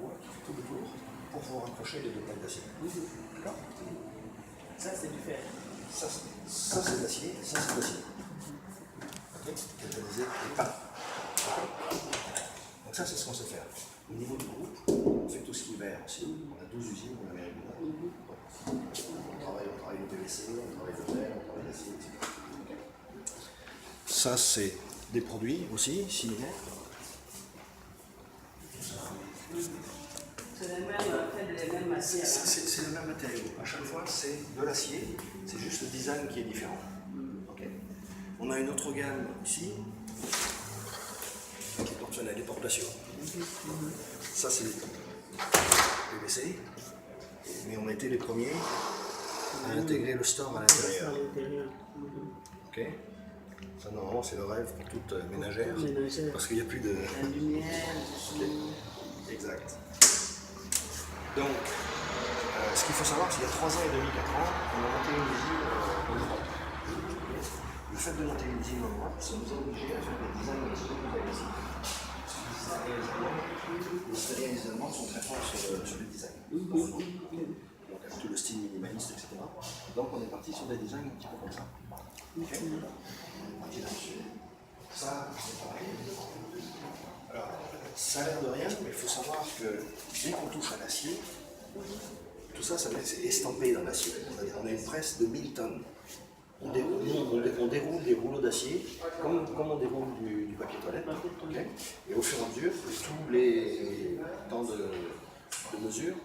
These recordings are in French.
bois qui fait tout le tour pour pouvoir accrocher les deux plaques d'acier. D'accord? Ça, c'est du fer. Ça c'est de l'acier, ça c'est de l'acier. Ok? Galvanisé et peint. Donc ça c'est ce qu'on sait faire. Au niveau du groupe, on fait tout ce qui est verre aussi. On a 12 usines en Amérique du Nord. On travaille le PVC, on travaille le verre, on travaille l'acier, etc. Okay. Ça c'est des produits aussi similaires. C'est les mêmes matières. C'est le même matériau. À chaque fois, c'est de l'acier. C'est juste le design qui est différent. Okay. On a une autre gamme ici, qui est porte-fenêtre, des porte-patios. Ça, c'est PVC. Mais on a été les premiers à intégrer le storm à l'intérieur. Ok. Ça, normalement, c'est le rêve pour toute ménagère. Parce qu'il n'y a plus de... La lumière. Okay. Exact. Donc, ce qu'il faut savoir, c'est qu'il y a 3 ans et demi, 4 ans, on a monté une usine en Europe. Le fait de monter une usine en Europe, ça nous a obligés à faire des designs de la ici. Les Italiens et les Allemands sont très forts sur le design. Donc, avec tout le style minimaliste, etc. Donc, on est parti sur des designs un petit peu comme ça. Okay. On est parti là-dessus. Ça, c'est pareil. Alors, ça a l'air de rien, mais il faut savoir que dès qu'on touche à l'acier, tout ça, ça va être estampé dans l'acier. On a une presse de 1000 tonnes. On déroule des rouleaux d'acier comme on déroule du papier toilette. Okay. Et au fur et à mesure, tous les temps de mesure,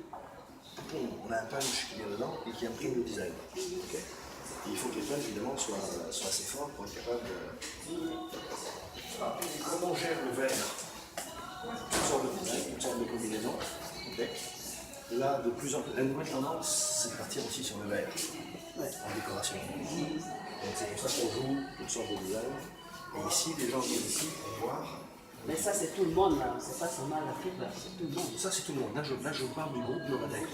on a un punch qui vient dedans et qui imprime le design. Okay. Et il faut que les punchs, évidemment, soient assez forts pour être capable de... Comment on gère le verre? Toutes sortes de designs, toutes sortes de combinaisons. Okay. Là, de plus en plus, la nouvelle tendance, c'est de partir aussi sur le verre, en décoration. Donc c'est pour ça qu'on joue toutes sortes de designs. Et ici, les gens viennent ici pour voir. Mais ça, c'est tout le monde, là. C'est pas seulement l'Afrique, là. C'est tout le monde. Ça, c'est tout le monde. Là, je parle du groupe Novatec.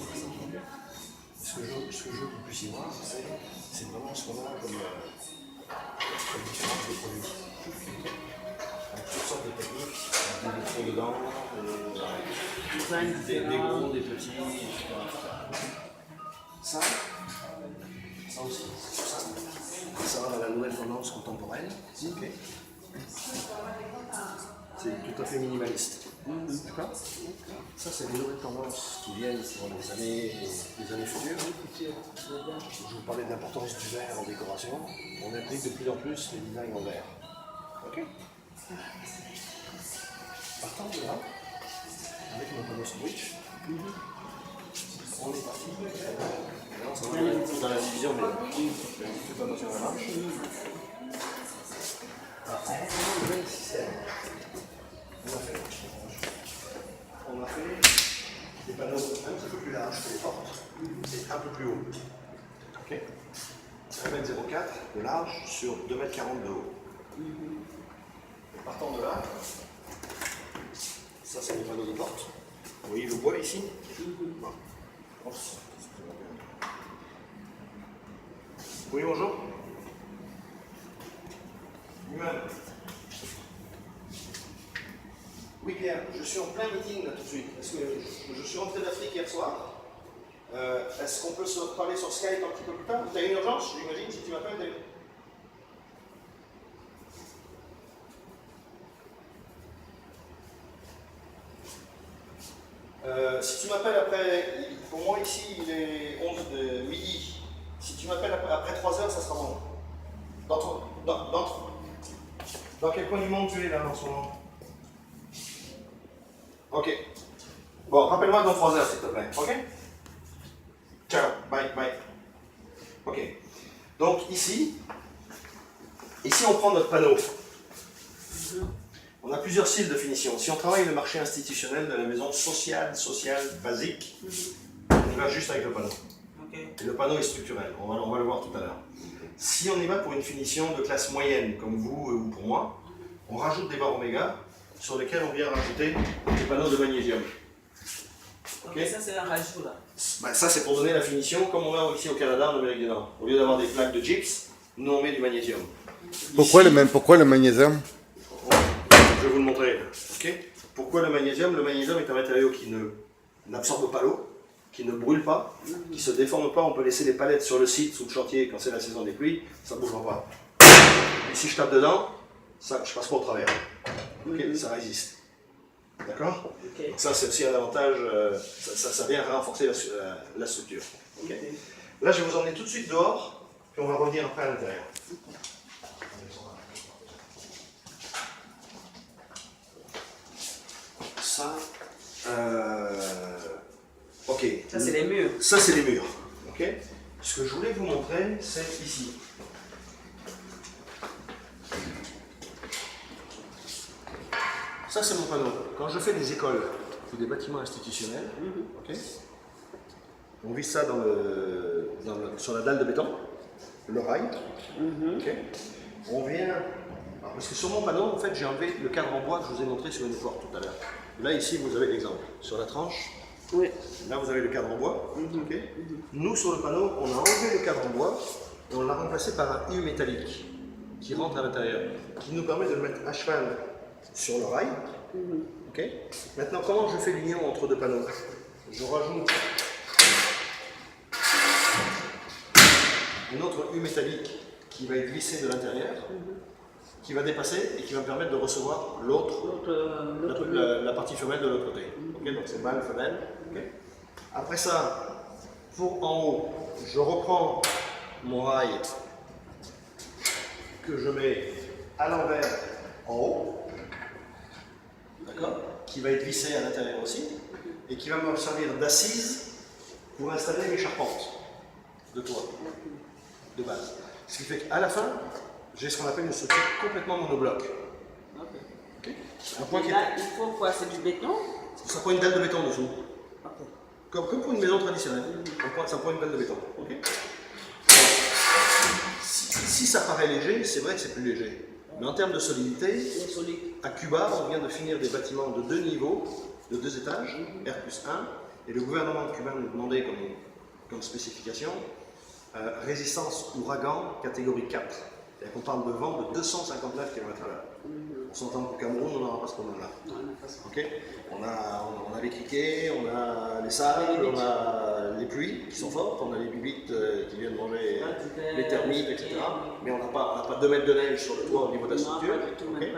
Ce que je veux que vous puissiez voir, c'est vraiment ce qu'on a comme différence de produits. Avec toutes sortes de techniques, des vitraux dedans, des gros, des petits, etc. Ça aussi, ça va dans la nouvelle tendance contemporaine. Okay. C'est tout à fait minimaliste. D'accord? Ça, c'est les nouvelles tendances qui viennent sur les années futures. Je vous parlais de l'importance du verre en décoration. On implique de plus en plus les designs en verre. Ok? Partant de là, avec mon panneau sandwich, on est parti. Là, on s'en va dans la division, mais faites attention à la marche. On a fait des panneaux un petit peu plus larges que les portes et un peu plus haut. Okay. 1,04 m de large sur 2,40 m de haut. Et partant de là, ça c'est les panneaux de porte. Vous voyez le bois ici? Bon. Oui, bonjour. Lui-même. Oui Pierre, je suis en plein meeting là tout de suite. Est-ce que je suis rentré d'Afrique hier soir. Est-ce qu'on peut se parler sur Skype un petit peu plus tard? Tu as une urgence, j'imagine, si tu m'appelles. Si tu m'appelles après, pour moi ici il est 11 de midi. Si tu m'appelles après 3 heures, ça sera bon. Dans quel coin du monde tu es là en ce moment? Ok. Bon, rappelle-moi dans 3 heures s'il te plaît. Ok? Ciao, bye, bye. Ok. Donc ici on prend notre panneau. On a plusieurs styles de finition. Si on travaille le marché institutionnel de la maison sociale, basique, on y va juste avec le panneau. Okay. Et le panneau est structurel, on va le voir tout à l'heure. Si on y va pour une finition de classe moyenne, comme vous ou pour moi, on rajoute des barres oméga sur lesquelles on vient rajouter des panneaux de magnésium. Okay. Ça c'est un rajout là. Ben, ça c'est pour donner la finition comme on a ici au Canada, en Amérique du Nord. Au lieu d'avoir des plaques de gyps, nous on met du magnésium. Pourquoi le magnésium? Je vais vous le montrer. Okay. Pourquoi le magnésium? Le magnésium est un matériau qui ne n'absorbe pas l'eau, qui ne brûle pas, qui ne se déforme pas. On peut laisser les palettes sur le site, sous le chantier, quand c'est la saison des pluies, ça ne bougera pas. Et si je tape dedans, ça, je passe pas au travers. Okay, ça résiste. D'accord? Ok. Donc ça, c'est aussi un avantage, ça vient renforcer la structure. Okay. Là, je vais vous emmener tout de suite dehors, puis on va revenir après à l'intérieur. Ça, ok. Ça, c'est les murs. Ça, c'est les murs. Ok. Ce que je voulais vous montrer, c'est ici. Ça, c'est mon panneau. Quand je fais des écoles ou des bâtiments institutionnels, ok, on vise ça sur la dalle de béton, le rail. Ok. On vient. Alors, parce que sur mon panneau, en fait, j'ai enlevé le cadre en bois que je vous ai montré sur une porte tout à l'heure. Là, ici, vous avez l'exemple. Sur la tranche, Oui. là, vous avez le cadre en bois. Ok. Nous, sur le panneau, on a enlevé le cadre en bois et on l'a remplacé par un U métallique qui rentre à l'intérieur, qui nous permet de le mettre à cheval sur le rail. Ok. Maintenant, comment je fais l'union entre deux panneaux? Je rajoute un autre U métallique qui va être glissé de l'intérieur, qui va dépasser et qui va me permettre de recevoir la partie femelle de l'autre côté. Okay, donc c'est mâle, femelle. Okay. Après ça, pour en haut, je reprends mon rail que je mets à l'envers en haut, d'accord, qui va être vissé à l'intérieur aussi, et qui va me servir d'assise pour installer mes charpentes de toit, de base. Ce qui fait qu'à la fin, j'ai ce qu'on appelle une structure complètement monobloc. Okay. Un point qui là, il faut quoi? C'est du béton? Ça prend une dalle de béton dessous. Okay. Comme pour une maison traditionnelle. Ça prend une dalle de béton. Okay. Si ça paraît léger, c'est vrai que c'est plus léger. Mais en termes de solidité, à Cuba, on vient de finir des bâtiments de 2 niveaux, de 2 étages, R+1, et le gouvernement cubain nous demandait comme spécification résistance ouragan catégorie 4. C'est-à-dire qu'on parle de vent de 259 km/h. On s'entend qu'au Cameroun, on n'aura pas ce problème-là. Okay. On a les criquets, on a les sables, on a les pluies qui sont fortes, on a les bibites qui viennent manger les termites, etc. Mais on n'a pas 2 mètres de neige sur le toit au niveau de la structure. Okay.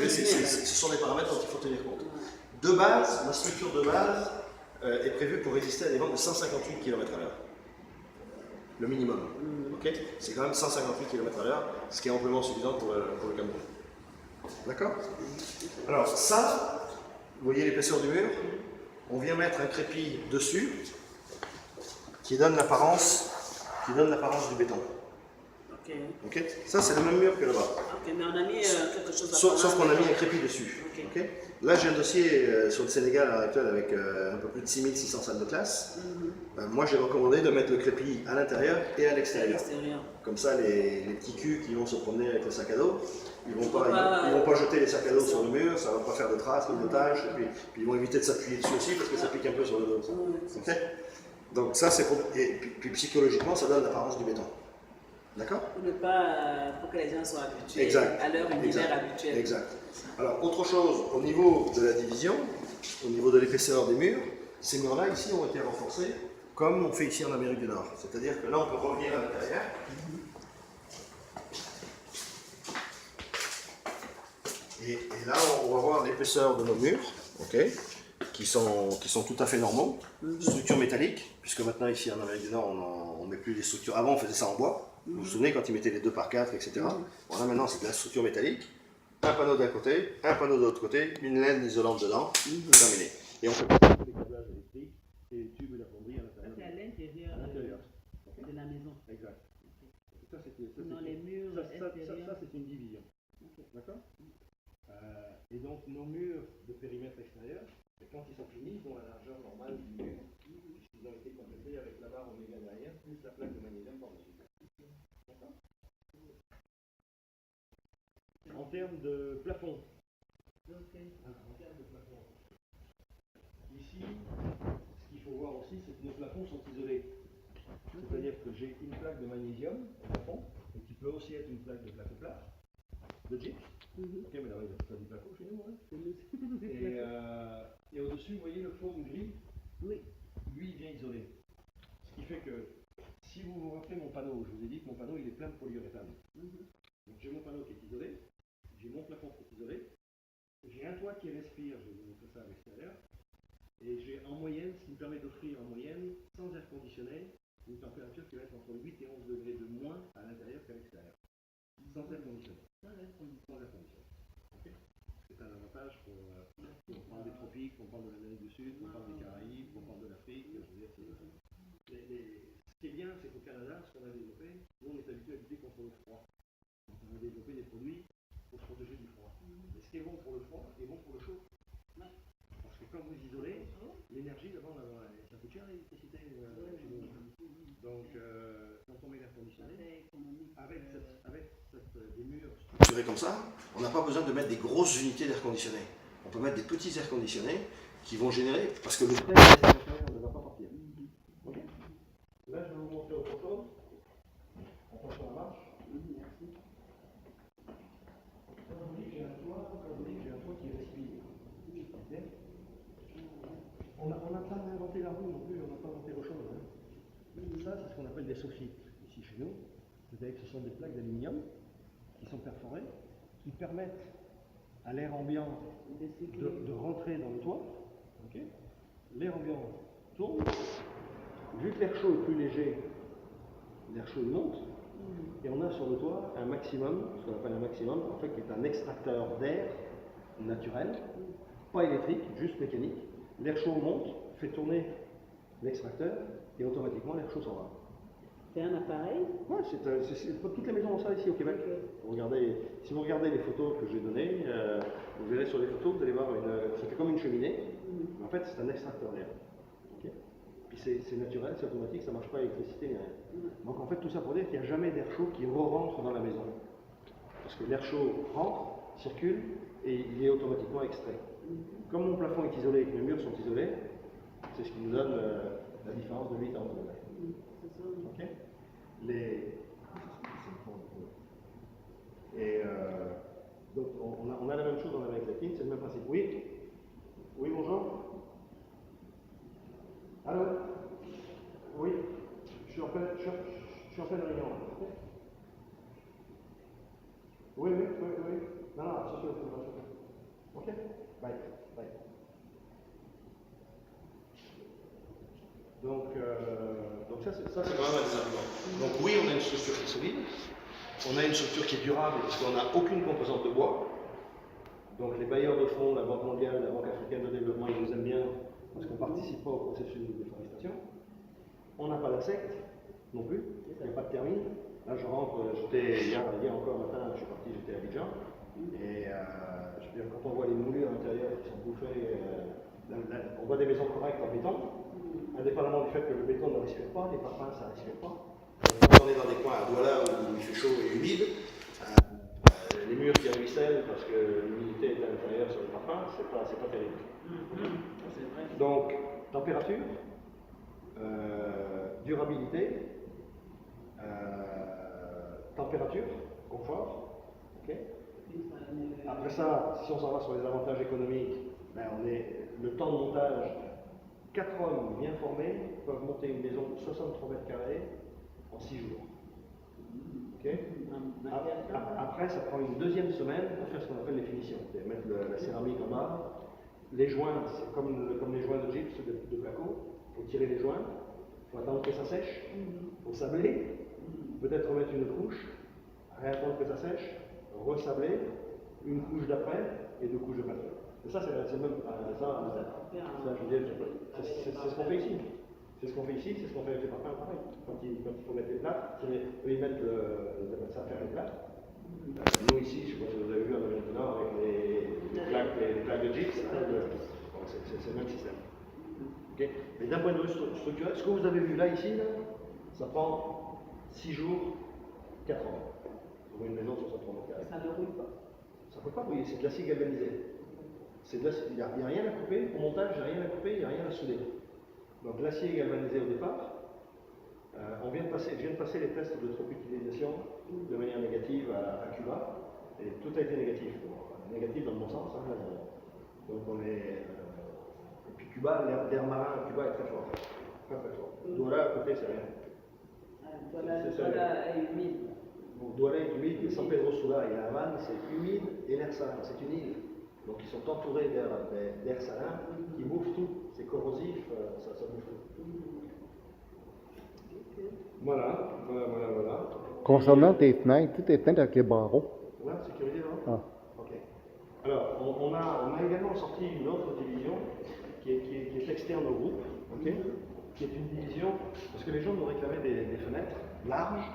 Ce sont des paramètres dont il faut tenir compte. De base, la structure de base est prévue pour résister à des vents de 158 km/h. Le minimum. Okay. C'est quand même 158 km/h, ce qui est amplement suffisant pour le Cameroun. D'accord? Alors ça, vous voyez l'épaisseur du mur, on vient mettre un crépi dessus qui donne l'apparence du béton. Ok. Okay. Ça, c'est le même mur que là-bas. Ok, mais on a mis quelque chose à Sauf qu'on a mis un crépi dessus. Okay. Okay. Là, j'ai un dossier sur le Sénégal à l'heure actuelle avec un peu plus de 6600 salles de classe. Moi, j'ai recommandé de mettre le crépi à l'intérieur et à l'extérieur. Comme ça, les petits culs qui vont se promener avec le sac à dos, ils ne vont pas jeter les sacs à dos sur le mur, ça ne va pas faire de traces, ni de taches, et puis ils vont éviter de s'appuyer dessus aussi parce que ça pique un peu sur le dos. Okay. Donc ça, c'est pour... Et puis psychologiquement, ça donne l'apparence du béton. D'accord? Pour que les gens soient habitués exact. À leur univers habituel. Exact. Alors, autre chose, au niveau de la division, au niveau de l'épaisseur des murs, ces murs-là, ici, ont été renforcés comme on fait ici en Amérique du Nord. C'est-à-dire que là, on peut revenir à l'intérieur. Et là, on va voir l'épaisseur de nos murs, okay, qui sont tout à fait normaux. Structure métallique, puisque maintenant, ici, en Amérique du Nord, on ne met plus les structures. Avant, on faisait ça en bois. Vous vous souvenez quand ils mettaient les 2x4, etc. Voilà, maintenant c'est de la structure métallique. Un panneau d'un côté, un panneau de l'autre côté, une laine isolante dedans, terminé. Et on peut passer les câblages électriques et les tubes et la fonderie à l'intérieur. C'est à l'intérieur de la maison. Exact. Ça, dans les murs extérieurs. Ça, c'est une division. D'accord. Et donc nos murs de périmètre extérieur, quand ils sont finis, ils ont la largeur normale du mur. Ils ont été complétés avec la barre oméga derrière, plus la plaque de magnésium par-dessus. En termes de plafond. En termes de plafond. Ici, ce qu'il faut voir aussi, c'est que nos plafonds sont isolés. C'est-à-dire que j'ai une plaque de magnésium au plafond, et qui peut aussi être une plaque de plaque plate, de gypse. Ok, mais là, il y a pas du placo chez nous. Hein. Et au-dessus, vous voyez le fond gris? Oui. Lui, il vient isoler. Ce qui fait que, si vous vous rappelez mon panneau, je vous ai dit que mon panneau, il est plein de polyuréthane. Donc j'ai mon panneau qui est isolé, j'ai mon plafond qui est isolé, j'ai un toit qui respire, je vais vous montrer ça à l'extérieur, et j'ai en moyenne, ce qui me permet d'offrir en moyenne, sans air conditionné, une température qui va être entre 8 et 11 degrés de moins à l'intérieur qu'à l'extérieur. Sans air conditionné. Sans air conditionné. Okay. C'est un avantage pour on parle des tropiques, on parle de l'Amérique du Sud, on parle des Caraïbes, on parle de l'Afrique. Ce qui est bien, c'est qu'au Canada, ce qu'on a développé, nous on est habitué à lutter contre le froid. Donc on a développé des produits pour se protéger du froid. Mais ce qui est bon pour le froid est bon pour le chaud. Parce que quand vous isolez, l'énergie, d'abord, ça coûte cher l'électricité chez nous. Donc, quand on met l'air conditionné, avec des murs structurés comme ça, on n'a pas besoin de mettre des grosses unités d'air conditionné. On peut mettre des petits airs conditionnés qui vont générer, parce que le frais ne va pas partir. Okay. Là, je vais vous montrer autre chose. Attention à la marche. Merci. Quand je vous dis que j'ai un toit qui respire. Okay. On n'a pas inventé la roue non plus, on n'a pas inventé autre chose. Hein. Ça, c'est ce qu'on appelle des sophites ici chez nous. C'est-à-dire que ce sont des plaques d'aluminium qui sont perforées, qui permettent à l'air ambiant de rentrer dans le toit. Okay. L'air ambiant tourne. Vu que l'air chaud est plus léger, l'air chaud monte. Et on a sur le toit un maximum, ce qu'on appelle un maximum, en fait, qui est un extracteur d'air naturel, pas électrique, juste mécanique. L'air chaud monte, fait tourner l'extracteur, et automatiquement l'air chaud s'en va. C'est un appareil? Ouais, toutes les maisons ont ça ici au Québec. Si vous regardez les photos que j'ai données, vous verrez sur les photos, vous allez voir, ça fait comme une cheminée, mais en fait c'est un extracteur d'air. Okay. Puis c'est naturel, c'est automatique, ça ne marche pas à l'électricité ni rien. Donc en fait tout ça pour dire qu'il n'y a jamais d'air chaud qui re-rentre dans la maison. Parce que l'air chaud rentre, circule, et il est automatiquement extrait. Comme mon plafond est isolé et que mes murs sont isolés, c'est ce qui nous donne la différence de 8 à 11 degrés. Okay. Donc on a la même chose en Amérique latine, c'est le même principe. Oui? Oui, bonjour? Allô? Oui? Je suis en pleine réunion. Oui. Non, attention. Ok? Bye. Donc ça c'est vraiment un des arguments. Donc oui, on a une structure qui est solide, on a une structure qui est durable parce qu'on n'a aucune composante de bois. Donc les bailleurs de fonds, la Banque mondiale, la Banque africaine de développement, ils nous aiment bien parce qu'on ne participe pas au processus de déforestation. On n'a pas d'insectes non plus, il n'y a pas de termine. Là je rentre, hier encore matin, j'étais à Abidjan, et quand on voit les moulures à l'intérieur qui sont bouffées, on voit des maisons correctes en béton, indépendamment du fait que le béton ne respire pas, les parfums ça ne respire pas. Quand on est dans des coins à Douala où il fait chaud et humide, les murs qui ruissellent parce que l'humidité est à l'intérieur sur les parfums, c'est pas terrible. Donc, température, durabilité, température, confort. Okay. Après ça, si on s'en va sur les avantages économiques, le temps de montage, 4 hommes bien formés peuvent monter une maison de 63 mètres carrés en 6 jours. Okay. Après, ça prend une deuxième semaine pour faire ce qu'on appelle les finitions. C'est mettre la céramique en bas. Les joints, c'est comme les joints de gypse de placo. Il faut tirer les joints, il faut attendre que ça sèche, il faut sabler, peut-être remettre une couche, réattendre que ça sèche, resabler, une couche d'après et 2 couches de peinture. Et ça, c'est même. C'est ce qu'on fait ici. C'est ce qu'on fait ici, c'est ce qu'on fait avec les parfums pareil. Quand il faut mettre les plaques, eux ils mettent ça à faire les plaques. Nous ici, je ne sais pas si vous avez vu en Amérique du Nord avec les plaques de gypse, c'est le même système. Okay. Mais d'un point de vue structurel, ce que vous avez vu là, ici, ça prend 6 jours, 4 ans. Pour une maison de 63 mètres carrés. Ça ne roule pas. Ça ne peut pas rouiller, c'est de l'acier galvanisé. Il n'y a rien à couper, au montage, il n'y a rien à couper, il n'y a rien à souder. Donc l'acier est galvanisé au départ. Je viens de passer les tests de tropicalisation de manière négative à Cuba. Et tout a été négatif. Négatif dans le bon sens. Hein. Donc on est. Et puis Cuba, l'air marin à Cuba est très fort. Très très fort. Douala à côté, c'est rien. Douala est humide. Donc Douala est humide, mais San Pedro Sula et Havane, c'est humide et l'air salin. C'est une île. Donc ils sont entourés d'air salin qui bouffe tout. C'est corrosif, ça bouffe tout. Voilà. Concernant tes fenêtres avec les barreaux. Ouais, sécurité, non? Ah. Ok. Alors, on a également sorti une autre division qui est externe au groupe, ok, qui est une division, parce que les gens nous réclamaient des fenêtres larges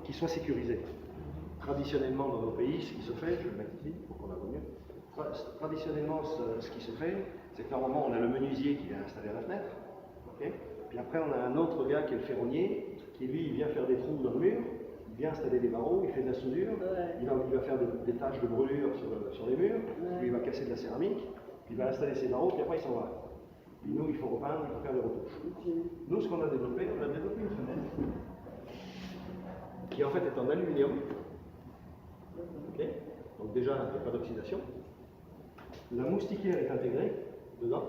qui soient sécurisées. Traditionnellement dans nos pays, ce qui se fait, je vais le mettre ici pour qu'on la voit mieux, traditionnellement ce qui se fait, c'est que normalement on a le menuisier qui vient installer la fenêtre, ok, puis après on a un autre gars qui est le ferronnier, qui lui il vient faire des trous dans le mur, il vient installer des barreaux, il fait de la soudure, il va faire des taches de brûlure sur les murs, puis il va casser de la céramique, puis il va installer ses barreaux, puis après il s'en va. Puis nous, il faut repeindre, il faut faire des retouches. Nous, ce qu'on a développé, on a développé une fenêtre qui en fait est en aluminium. Okay. Donc déjà, il n'y a pas d'oxydation. La moustiquaire est intégrée dedans,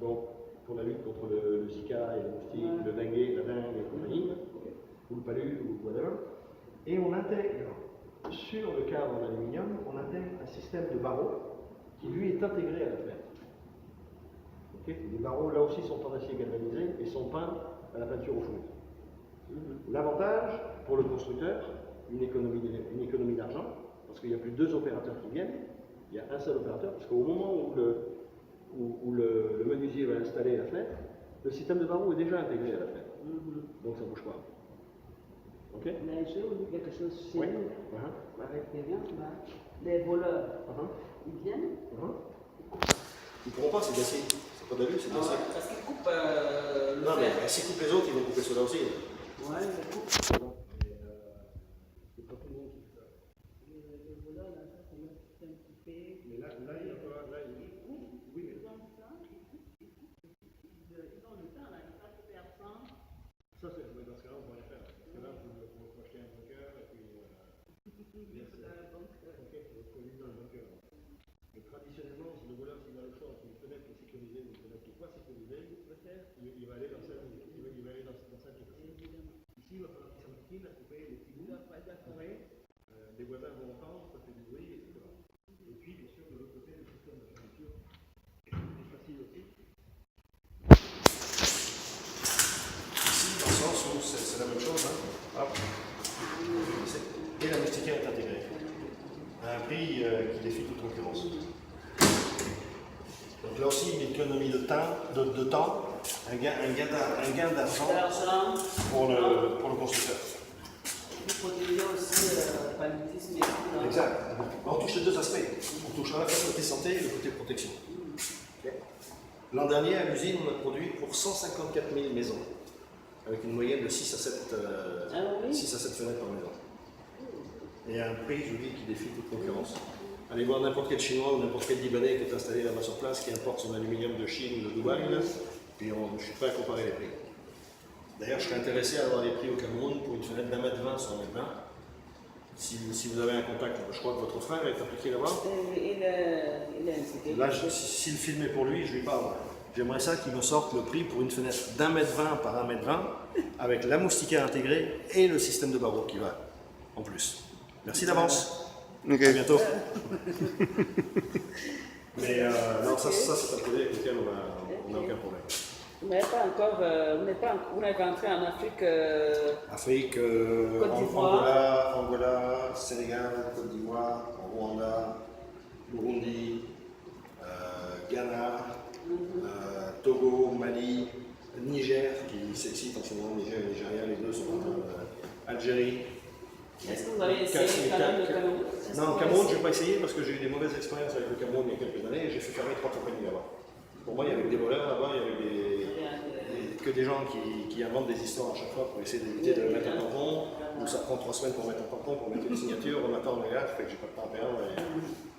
donc pour la lutte contre le Zika et le moustique, le dengue, la dengue et compagnie, ou le palu, ou whatever. Et on intègre, sur le cadre en aluminium, on intègre un système de barreaux qui lui est intégré à la fenêtre. Okay. Les barreaux là aussi sont en acier galvanisé et sont peints à la peinture au feu. L'avantage pour le constructeur, une économie d'argent, parce qu'il n'y a plus deux opérateurs qui viennent, il y a un seul opérateur, parce qu'au moment où le menuisier va installer la fenêtre, le système de barreaux est déjà intégré à la fenêtre. Donc ça ne bouge pas. Ok. Mais j'ai oublié quelque chose chez Oui. nous, avec les gens, les voleurs, ils viennent. Ils ne pourront pas, c'est d'acier. C'est pas d'alu, c'est d'acier. Parce qu'ils coupent le Non, fer. mais s'ils coupent les autres, ils vont couper ceux-là aussi. Ouais, ils coupent. C'est pas tout le monde qui fait ça. Les voleurs, là, ça, c'est le système coupé. Mais là, il n'y a pas. Là, oui, mais. Ils ont le temps, là, ils savent faire ça. Ça, c'est dans ce cas-là, on va le faire. Parce que là, il faut acheter un bunker et puis. Ok, il faut vivre dans le bunker. Mais traditionnellement, si le voleur, s'il a le choix entre une fenêtre qui est sécurisée ou une fenêtre qui n'est pas sécurisée, il va aller dans celle qui est sécurisée. Ici, il va falloir qu'il s'enquille à couper les petits bouts. Les voisins vont entendre, ça fait du bruit, etc. Et puis, bien sûr, de l'autre côté, le système de fermeture est facile aussi. Ici, dans le sens où c'est la même chose. Hop. Et la moustiquaire est intégrée. À un prix qui défie toute concurrence. Donc là aussi, une économie de temps, un gain d'argent pour le constructeur. Vous protéger aussi le paludisme et tout. Exact. On touche les deux aspects. On touche à la fois le côté santé et le côté protection. Okay. L'an dernier, à l'usine, on a produit pour 154 000 maisons, avec une moyenne de 6 à 7 fenêtres par maison. Et à un prix, je vous dis, qui défie toute concurrence. Allez voir n'importe quel Chinois ou n'importe quel Libanais qui est installé là-bas sur place, qui importe son aluminium de Chine ou de Dubaï, puis je suis prêt à comparer les prix. D'ailleurs, je serais intéressé à avoir les prix au Cameroun pour une fenêtre d'1,20 m sur 1,20 m. Si vous avez un contact, je crois que votre frère est impliqué là-bas. Il est impliqué. Là, si le film est pour lui, je lui parle. J'aimerais ça qu'il me sorte le prix pour une fenêtre d'1,20 m par 1,20 m avec la moustiquaire intégrée et le système de barreaux qui va en plus. Merci d'avance. Ok. À bientôt. Mais non, ça c'est un projet avec lequel on n'a aucun problème. Vous n'êtes pas encore, vous n'êtes entré en Afrique. Afrique, Côte d'Ivoire. Angola, Sénégal, Côte d'Ivoire, Rwanda, Burundi, Ghana, Togo, Mali, Niger, qui s'excite en ce moment, Niger et Nigeria, les deux sont en train Algérie. Est-ce que vous avez essayé quand même le Cameroun? Non, le Cameroun, je n'ai pas essayé parce que j'ai eu des mauvaises expériences avec le Cameroun il y a quelques années et j'ai fait fermer 3 compagnies là-bas. Pour moi, il y avait des voleurs là-bas, il y avait que des gens qui inventent des histoires à chaque fois pour essayer d'éviter de mettre un tampon, ou ça prend 3 semaines pour mettre un tampon, pour mettre une signature, on attend le gars, fait que j'ai pas de temps à perdre.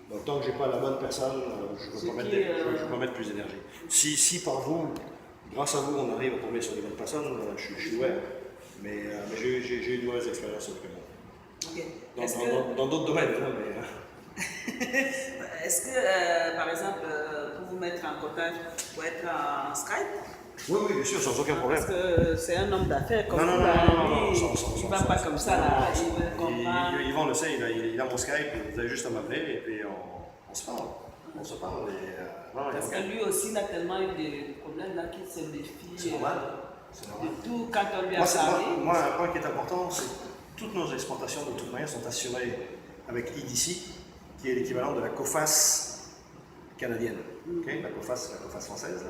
Donc tant que j'ai pas la bonne personne, je ne peux pas mettre plus d'énergie. Si par vous, grâce à vous, on arrive à tomber sur les bonnes personnes, je suis ouvert. Mais j'ai eu de mauvaises expériences avec le Cameroun. Dans d'autres domaines, hein, mais... Est-ce que, par exemple, pour vous mettre en contact, vous pouvez être en Skype? Oui, oui, bien sûr, sans aucun problème. Parce que c'est un homme d'affaires comme Non, non, vous, non, là, non, non, lui, sans- il ne va pas comme ça, là, il veut comprendre. Yvan le sait, il a mon Skype, vous avez juste à m'appeler et puis on se parle. On se parle et non, Parce que lui aussi, il a tellement eu des problèmes là qu'il se c'est défie normal. C'est normal. de tout quand on lui a Moi, parlé. moi, un point qui est important, c'est que toutes nos exportations, de toute manière, sont assurées avec EDC, qui est l'équivalent de la COFAS canadienne. Ok, la COFAS, c'est la COFAS française. Là.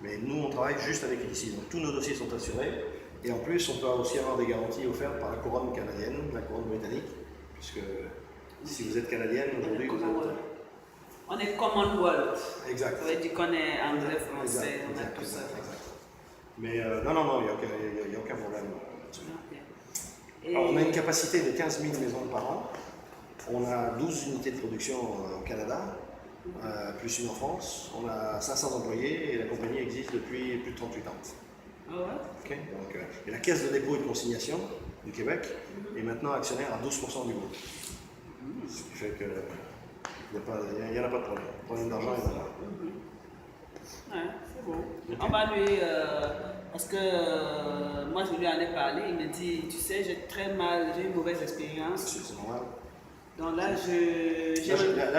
Mais nous, on travaille juste avec EDC. Donc, tous nos dossiers sont assurés. Et en plus, on peut aussi avoir des garanties offertes par la couronne canadienne, la couronne britannique. Puisque si vous êtes canadienne, aujourd'hui, vous êtes. On est Commonwealth. Exact. Ça veut dire qu'on est anglais, français, on a Exact, tout ça. exact. Mais non, il n'y a aucun problème là-dessus. Ok. Alors, on a une capacité de 15 000 maisons par an. On a 12 unités de production au Canada, plus une en France. On a 500 employés et la compagnie existe depuis plus de 38 ans. Ah ouais? Ok, donc, et la Caisse de dépôt et de consignation du Québec est maintenant actionnaire à 12% du groupe. Ce qui fait qu'il n'y en a pas de problème. Le problème d'argent est là. Ouais, c'est bon. On va lui. Parce que moi, je lui en ai parlé. Il me dit, tu sais, j'ai une mauvaise expérience. C'est normal. Donc là, Là,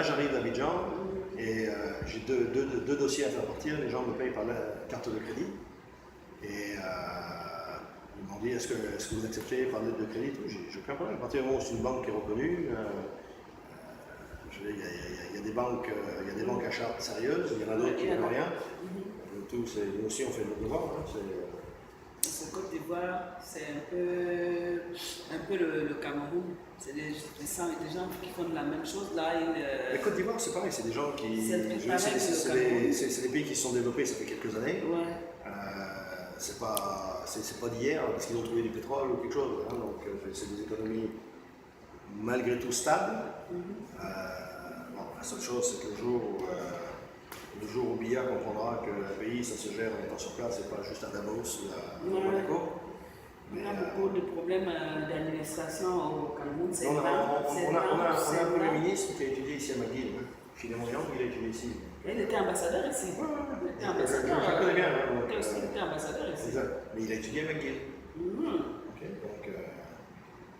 j'arrive d'Abidjan et j'ai deux dossiers à faire partir. Les gens me payent par la carte de crédit. Et ils m'ont dit, est-ce que vous acceptez par lettre de crédit? J'ai aucun problème. À partir du moment où c'est une banque qui est reconnue, il y a des banques à charte sérieuses, il y en a d'autres qui ne font rien. Nous aussi, on fait notre devoir. Hein, ce Côte d'Ivoire, c'est un peu le Cameroun. C'est des gens qui font la même chose. Là, La Côte d'Ivoire, c'est pareil, c'est des gens qui. C'est des pays qui se sont développés, ça fait quelques années. Ouais. C'est pas d'hier, parce qu'ils ont trouvé du pétrole ou quelque chose. Hein, donc, c'est des économies malgré tout stables. Bon, la seule chose, c'est que le jour où Biya comprendra que le pays, ça se gère en étant sur place, c'est pas juste à Davos ou à Monaco. On a beaucoup de problèmes d'administration au Cameroun. On a un Premier ministre qui a étudié ici à McGill. Philémon Yang, il a étudié ici. Il était ambassadeur ici. Il était ambassadeur. Je le connais bien. Hein, Il était ambassadeur ici. Exact. Mais il a étudié à McGill. Okay, donc,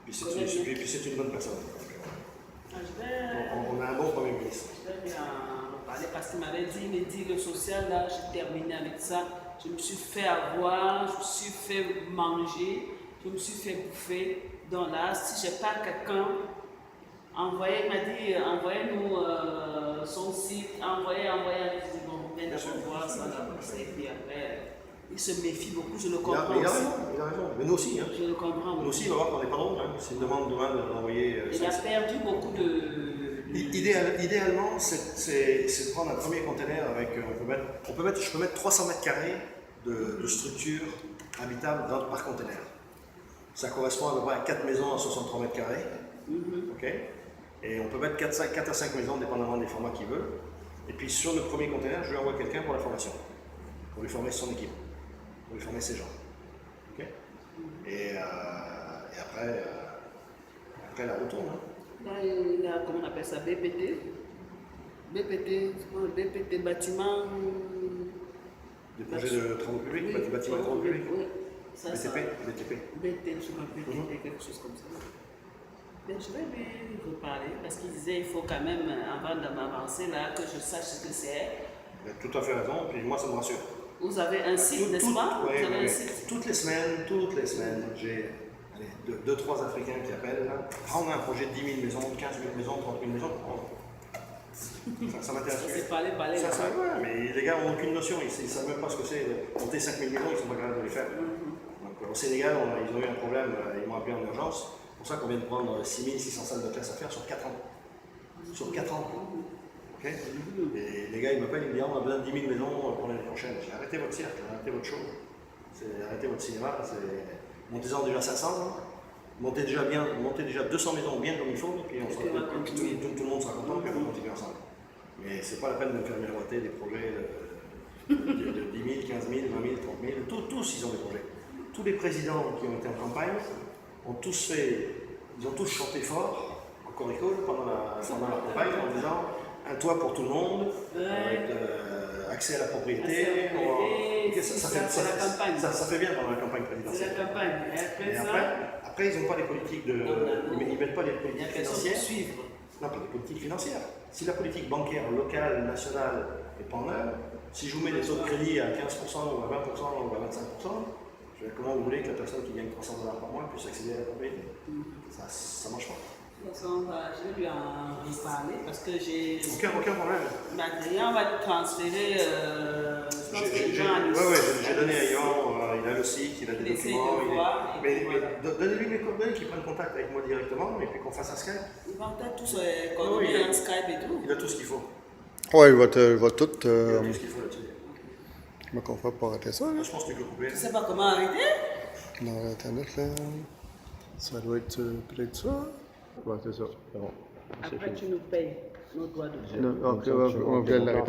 puis c'est une bonne personne. Donc, on a un bon Premier ministre. Je vais en parler parce qu'il m'avait dit, il me dit le social, là, j'ai terminé avec ça. Je me suis fait avoir, je me suis fait manger, je me suis fait bouffer. Donc là, si je n'ai pas quelqu'un, il m'a dit, envoyez-nous son site, envoyez. Je dis, bon, viens d'abord voir ça là, et puis après, il se méfie beaucoup, je le comprends. Il a raison. Mais nous aussi. Hein. Je le comprends. Nous aussi, il va voir qu'on n'est pas drôle. Hein. C'est une demande demain de l'envoyer. Il a perdu beaucoup de. Idéalement, c'est de prendre un premier conteneur avec. Je peux mettre 300 mètres carrés de structure habitable par conteneur. Ça correspond à peu près à 4 maisons à 63 mètres carrés. Okay. Et on peut mettre 4 à 5 maisons, dépendamment des formats qu'il veut. Et puis sur le premier conteneur, je lui envoie quelqu'un pour la formation, pour lui former son équipe, pour lui former ses gens. Okay. Et après la retourne. Hein. Là, il a, comment on appelle ça, BPT, bâtiment. Des projets de travaux publics, Oui, bâtiments de travaux publics. Oui, ça, BTP. BT, je crois, BTP, quelque chose comme ça. Mais je vais lui reparler parce qu'il disait il faut quand même, avant de m'avancer là, que je sache ce que c'est. Il a tout à fait raison, puis moi ça me rassure. Vous avez un site, n'est-ce pas? Oui, Vous avez un site? Toutes les semaines, j'ai 2-3 Africains qui appellent. Là. Prendre un projet de 10 000 maisons, 15 000 maisons, 30 000 maisons, ça m'intéresse. C'est parler. Ouais, mais les gars n'ont aucune notion, ils ne savent même pas ce que c'est. Monter 5 000 maisons, ils ne sont pas capables de les faire. Donc, au Sénégal, ils ont eu un problème, ils m'ont appelé en urgence. C'est pour ça qu'on vient de prendre 6 600 salles de classe à faire sur 4 ans. Sur 4 ans. Okay. Et les gars, ils m'appellent, ils me disent on a besoin de 10 000 maisons pour l'année prochaine. J'ai arrêté votre cirque, arrêtez votre show, arrêtez votre cinéma, montez-en déjà 500, hein. montez déjà 200 maisons bien comme il faut, et puis tout le monde sera content, puis on va continuer ensemble. Mais c'est pas la peine de me faire miroiter des projets de 10 000, 15 000, 20 000, 30 000, tous ils ont des projets. Tous les présidents qui ont été en campagne ont tous chanté fort en Cocorico pendant la campagne en disant un toit pour tout le monde, accès à la propriété. C'est la campagne. Ça fait bien pendant la campagne C'est présidentielle. la campagne. Et Et après, ils n'ont pas les politiques de. Ils ne mettent pas les il y a politiques personne pour financières. suivre. Non, pas des politiques financières. Si la politique bancaire locale, nationale est pas en œuvre, si je vous mets des taux de crédit à 15% ou à 20% ou à 25%, comment vous voulez que la personne qui gagne $300 par mois puisse accéder à la propriété? Ça ne marche pas. De toute façon, je vais lui en reparler parce que j'ai. Aucun problème. Maintenant, on va lui transférer. Je pense que J'ai donné à Yvan, il a le site, il a des Il essaie documents. de voir, Mais donnez-lui mes coordonnées, qu'il prenne contact avec moi directement et puis qu'on fasse un Skype. ils vont peut-être tous coordonner en Skype et tout. Il a tout ce qu'il faut. Ouais, il va tout. Il a tout ce qu'il faut là-dessus. Comment qu'on fait pour arrêter ça, là? Moi, je pense que tu peux couper. Je ne sais pas comment arrêter. Dans Internet, là. Ça doit être peut-être ça. Ouais, c'est ça. C'est bon. Après, tu nous payes nos droits de Non, ok, on va l'arrêter.